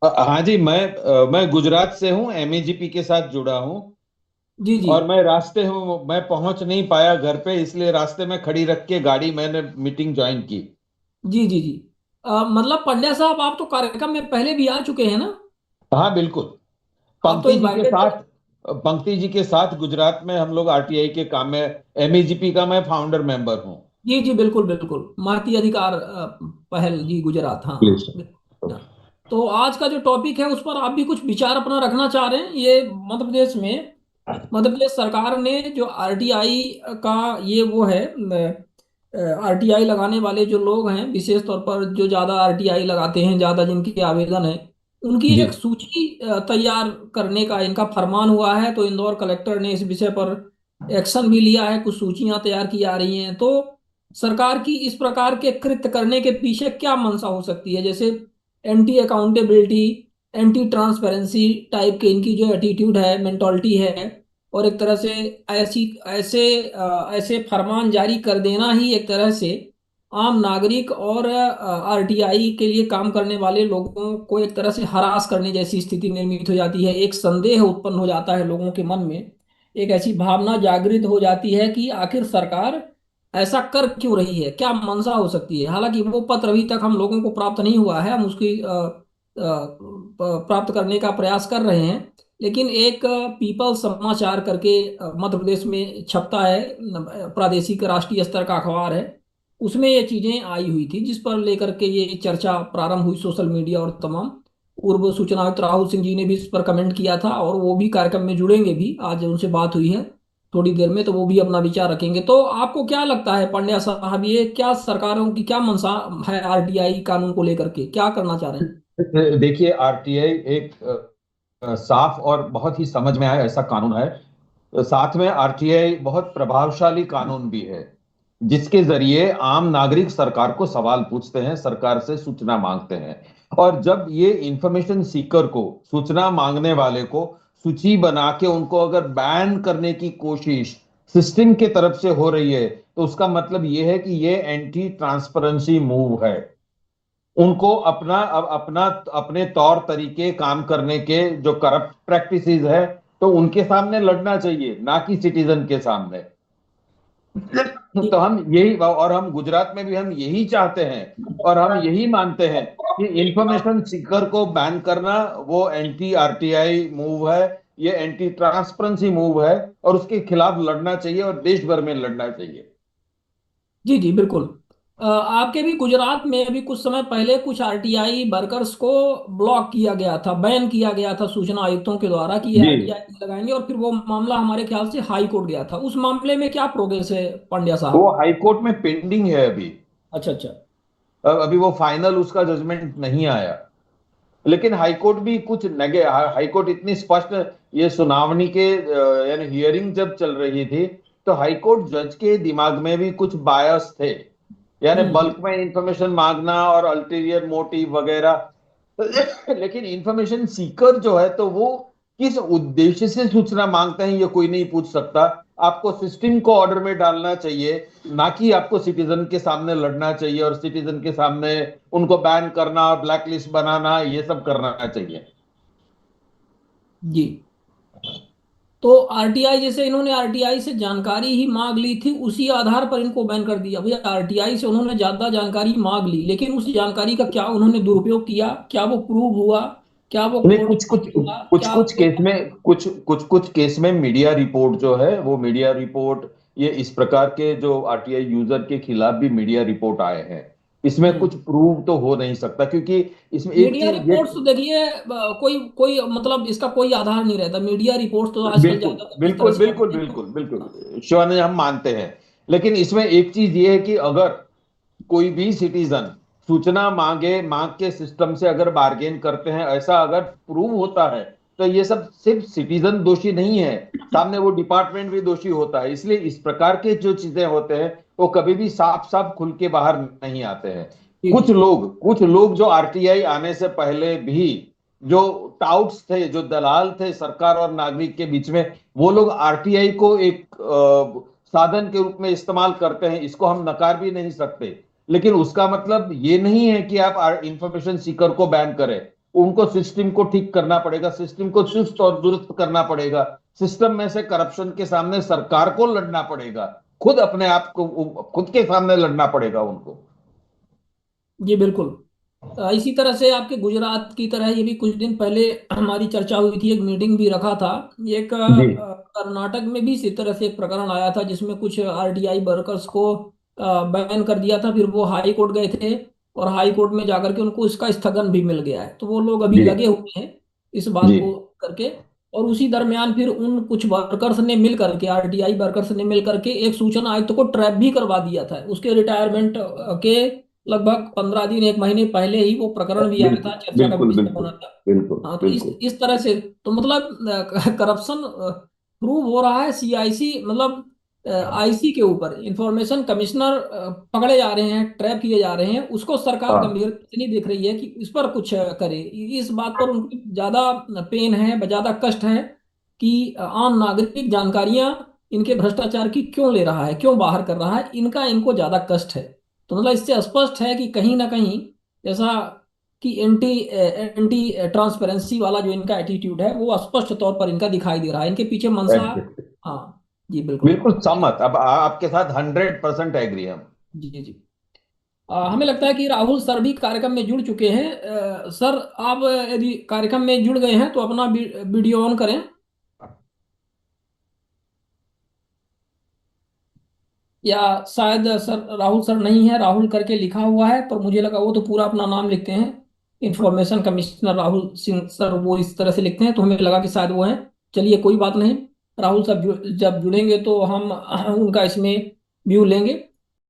हाँ जी, मैं गुजरात से हूँ, एमएजीपी के साथ जुड़ा हूँ। जी जी और मैं रास्ते हूँ, मैं पहुंच नहीं पाया घर पे, इसलिए रास्ते में खड़ी रख के गाड़ी मैंने मीटिंग ज्वाइन की। जी जी जी। मतलब पंड्या साहब, आप तो कार्यक्रम में पहले भी आ चुके हैं ना? हाँ बिल्कुल। आप तो पंक्ति जी के इनवाइटेड थे। साथ पंक्ति जी के साथ गुजरात में हम लोग आरटीआई के काम में, एमएजीपी का मैं फाउंडर मेंबर हूँ। जी जी, बिल्कुल बिल्कुल, भारतीय अधिकार पहल, जी, गुजरात, हाँ प्लीज। हाँ हाँ। तो आज का जो टॉपिक है उस पर आप भी कुछ विचार अपना रखना चाह रहे हैं। ये मध्य प्रदेश में, मध्य प्रदेश सरकार ने जो आरटीआई का, ये वो है, आरटीआई लगाने वाले जो लोग हैं, विशेष तौर पर जो ज़्यादा आरटीआई लगाते हैं, ज़्यादा जिनके आवेदन है, उनकी जी। एक सूची तैयार करने का इनका फरमान हुआ है। तो इंदौर कलेक्टर ने इस विषय पर एक्शन भी लिया है, कुछ सूचियां तैयार की जा रही हैं। तो सरकार की इस प्रकार के कृत्य करने के पीछे क्या मंशा हो सकती है? जैसे anti accountability, anti transparency type के इनकी जो एटीट्यूड है, मेंटोलिटी है, और एक तरह से ऐसी ऐसे ऐसे फरमान जारी कर देना ही एक तरह से आम नागरिक और आरटीआई के लिए काम करने वाले लोगों को एक तरह से हरास करने जैसी स्थिति निर्मित हो जाती है। एक संदेह उत्पन्न हो जाता है लोगों के मन में, एक ऐसी भावना जागृत हो जाती है कि आखिर सरकार ऐसा कर क्यों रही है, क्या मंशा हो सकती है। हालांकि वो पत्र अभी तक हम लोगों को प्राप्त नहीं हुआ है, हम उसकी प्राप्त करने का प्रयास कर रहे हैं। लेकिन एक पीपल समाचार करके मध्य प्रदेश में छपता है, प्रादेशिक राष्ट्रीय स्तर का अखबार है, उसमें ये चीजें आई हुई थी, जिस पर लेकर के ये चर्चा प्रारंभ हुई सोशल मीडिया और तमाम। पूर्व सूचना आयुक्त राहुल सिंह जी ने भी इस पर कमेंट किया था, और वो भी कार्यक्रम में जुड़ेंगे भी, आज उनसे बात हुई है थोड़ी देर में, तो वो भी अपना विचार रखेंगे। तो आपको क्या लगता है पंड्या साहब, ये क्या सरकारों की क्या मंशा है आरटीआई कानून को लेकर के, क्या करना चाह रहे हैं? देखिए, आरटीआई एक साफ और बहुत ही समझ में आए ऐसा कानून है। साथ में आरटीआई बहुत प्रभावशाली कानून भी है, जिसके जरिए आम नागरिक सरकार को सवाल पूछते हैं, सरकार से सूचना मांगते हैं। और जब ये इंफॉर्मेशन सीकर को, सूचना मांगने वाले को सूची बना के उनको अगर बैन करने की कोशिश सिस्टम के तरफ से हो रही है, तो उसका मतलब ये है कि ये एंटी ट्रांसपेरेंसी मूव है। उनको अपना अपने तौर तरीके काम करने के जो करप्ट प्रैक्टिसेस है, तो उनके सामने लड़ना चाहिए, ना कि सिटीजन के सामने। तो हम यही, और हम गुजरात में भी हम यही चाहते हैं, और हम यही मानते हैं कि इंफॉर्मेशन सीकर को बैन करना वो एंटी आरटीआई मूव है, ये एंटी ट्रांसपेरेंसी मूव है, और उसके खिलाफ लड़ना चाहिए और देश भर में लड़ना चाहिए। जी जी बिल्कुल। आपके भी गुजरात में अभी कुछ समय पहले कुछ आरटीआई वर्कर्स को ब्लॉक किया गया था, बैन किया गया था सूचना आयुक्तों के द्वारा कि ये जी। आरटीआई लगाएंगे, और फिर वो मामला हमारे ख्याल से हाई कोर्ट गया था। उस मामले में क्या प्रोग्रेस है पंड्या वो साहब? हाई कोर्ट में पेंडिंग है अभी। अच्छा अच्छा। अभी वो फाइनल उसका जजमेंट नहीं आया। लेकिन हाईकोर्ट भी कुछ नगे, हाईकोर्ट इतनी स्पष्ट, ये सुनावनी के यानी हियरिंग जब चल रही थी, तो हाईकोर्ट जज के दिमाग में भी कुछ बायस थे, यानी हम्म। बल्क में इंफॉर्मेशन मांगना और अल्टीरियर मोटिव वगैरह। लेकिन इंफॉर्मेशन सीकर जो है, तो वो किस उद्देश्य से सूचना मांगते हैं ये कोई नहीं पूछ सकता। आपको सिस्टम को ऑर्डर में डालना चाहिए, ना कि आपको सिटीजन के सामने लड़ना चाहिए और सिटीजन के सामने उनको बैन करना, ब्लैक लिस्ट बनाना, ये सब करना चाहिए। जी। तो आरटीआई, जैसे इन्होंने आरटीआई से जानकारी ही मांग ली थी, उसी आधार पर इनको बैन कर दिया। भैया, आरटीआई से उन्होंने ज्यादा जानकारी मांग ली, लेकिन उस जानकारी का क्या उन्होंने दुरुपयोग किया? क्या वो प्रूव हुआ? क्या वो नहीं, कोर्ट कुछ में कुछ हुआ? कुछ क्या कुछ केस में, कुछ केस में मीडिया रिपोर्ट जो है, वो मीडिया रिपोर्ट, ये इस प्रकार के जो आरटीआई यूजर के खिलाफ भी मीडिया रिपोर्ट आए हैं, इसमें हम्म। कुछ प्रूव तो हो नहीं सकता, क्योंकि इसमें एक मीडिया चीज ये। रिपोर्ट्स तो देखिए, कोई कोई मतलब इसका कोई आधार नहीं रहता। मीडिया रिपोर्ट्स तो आजकल बिल्कुल ज्यादातर इस तरह बिल्कुल से बिल्कुल आते हैं। बिल्कुल हाँ। बिल्कुल, शिवानंद, हम मानते हैं। लेकिन इसमें एक चीज ये है कि अगर कोई भी सिटीजन सूचना मांग के सिस्टम से अगर बार्गेन करते हैं, ऐसा अगर प्रूव होता है, तो ये सब सिर्फ सिटीजन दोषी नहीं है, सामने वो डिपार्टमेंट भी दोषी होता है। इसलिए इस प्रकार के जो चीजें होते हैं, वो कभी भी साफ साफ खुल के बाहर नहीं आते हैं। जी जी। कुछ लोग जो आरटीआई आने से पहले भी जो टाउट्स थे, जो दलाल थे सरकार और नागरिक के बीच में, वो लोग आरटीआई को एक साधन के रूप में इस्तेमाल करते हैं, इसको हम नकार भी नहीं सकते। लेकिन उसका मतलब ये नहीं है कि आप इंफॉर्मेशन सीकर को बैन करें। उनको सिस्टम को ठीक करना पड़ेगा, सिस्टम को चुस्त और दुरुस्त करना पड़ेगा, सिस्टम में से करप्शन के सामने सरकार को लड़ना पड़ेगा, खुद अपने आप को खुद के सामने लड़ना पड़ेगा उनको। जी बिल्कुल। इसी तरह से आपके गुजरात की तरह ये भी कुछ दिन पहले हमारी चर्चा हुई थी, एक मीटिंग भी रखा था। एक जी कर्नाटक में भी इसी तरह से एक प्रकरण आया था जिसमें कुछ आरटीआई वर्कर्स को बैन कर दिया था, फिर वो हाई कोर्ट गए थे और हाई कोर्ट में जाकर के उनको इसका स्थगन भी मिल गया है। तो वो लोग अभी जी लगे हुए हैं इस बात जी को करके। और उसी दरमियान फिर उन कुछ वर्कर्स ने मिल करके, आरटीआई वर्कर्स ने मिल करके एक सूचना आयुक्त को ट्रैप भी करवा दिया था। उसके रिटायरमेंट के लगभग 15 दिन, एक महीने पहले ही वो प्रकरण भी आया था, बिल्कुल चर्चा का बिल्कुल विषय बिल्कुल बना था। बिल्कुल हाँ, तो बिल्कुल। इस तरह से तो मतलब करप्शन प्रूव हो रहा है। सीआईसी मतलब आईसी के ऊपर इंफॉर्मेशन कमिश्नर पकड़े जा रहे हैं, ट्रैप किए जा रहे हैं, उसको सरकार हाँ गंभीरता से नहीं देख रही है कि इस पर कुछ करे। इस बात पर उनको ज्यादा पेन है, ज्यादा कष्ट है कि आम नागरिक जानकारियां इनके भ्रष्टाचार की क्यों ले रहा है, क्यों बाहर कर रहा है, इनका इनको ज्यादा कष्ट है। तो मतलब इससे स्पष्ट है कि कहीं ना कहीं जैसा कि एंटी एंटी ट्रांसपेरेंसी वाला जो इनका एटीट्यूड है वो स्पष्ट तौर पर इनका दिखाई दे रहा है, इनके पीछे मंशा। एग्जैक्टली। हाँ जी बिल्कुल। बिल्कुल सहमत, अब आपके साथ 100% एग्री हम। जी जी। हमें लगता है कि राहुल सर भी कार्यक्रम में जुड़ चुके हैं। सर, आप यदि कार्यक्रम में जुड़ गए हैं तो अपना वीडियो ऑन करें। या शायद सर, राहुल सर नहीं है, राहुल करके लिखा हुआ है पर मुझे लगा वो तो पूरा अपना नाम लिखते हैं, information commissioner Rahul Singh sir, वो इस तरह से लिखते हैं, तो हमें लगा कि शायद वो है। चलिए कोई बात नहीं, राहुल सर जब जुड़ेंगे तो हम उनका इसमें व्यू लेंगे।